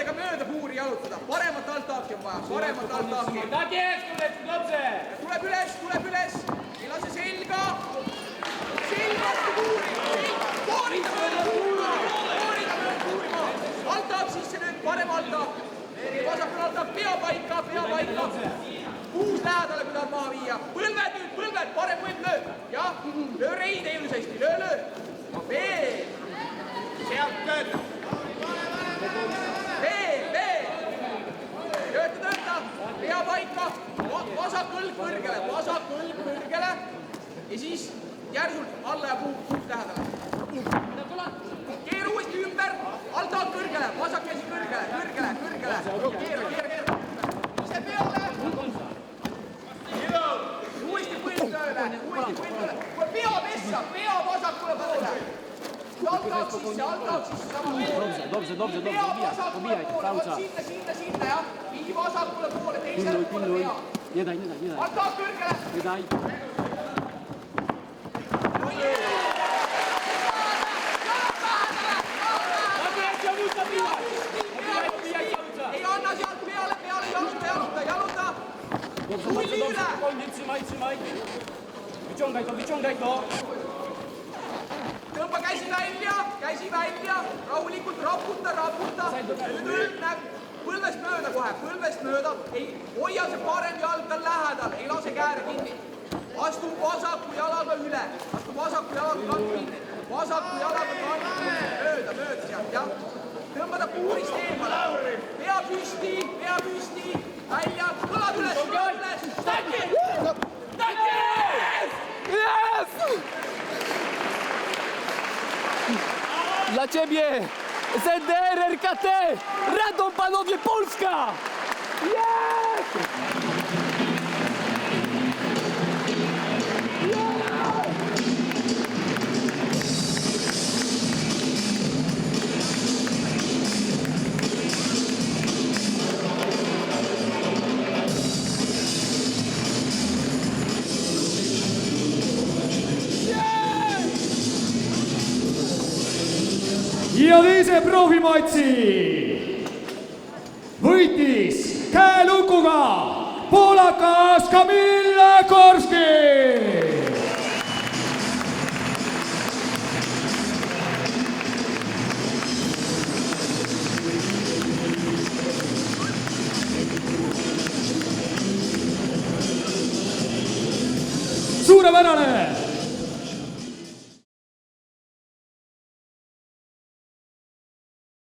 jalgadega mööda puuri jalutada. Paremat altaaki on vaja, paremat altaaki. Tuleb üles. Ei lase selga. Selga puuri. Koorida mööda puuri. Altaak sisse nüüd, parem altaak. Vasakul altaak, pea paika. Puus lähedale, kui tahad maha viia. Põlved, parem põlv löö. Jah, löö reide ilusasti, löö. Veel. Sealt tööta. Veel. Tööta. Pea paika. Vasak õlg kõrgele. Ja siis järsult alla ja puut lähedale. Keera uuesti ümber. Altaak kõrgele. Vasak käsi kõrgele. Keera. Ise peale. Uuesti põlv tööle. Pea pessa. Pea vasakule poole. Altaak sisse, sama poole. Dobrze, Pea vasakule poole, sinna, jah. Vii vasakule poole, teisele poole pea. Nie daj. Altaak kõrgele. Nie daj. Ei anna sealt peale, jaluta. Tulli üle. Trzymaj. Wyciągaj to. Tõmba käsi välja, rahulikult raputa. Nüüd õlg põlvest mööda kohe, ei hoia see parem jalg tal lähedal, ei lase kääre kinni. Astub vasaku jalaga üle, kinni. Vasaku jalaga mööda sealt, jah. Tõmba ta puurist eemale. Pea püsti, välja, kõlad üles. Dla ciebie ZDR RKT Radom, panowie, Polska! Ja teise profimatsi võitis käelukuga poolakas Kamil Korski. Suurepärane!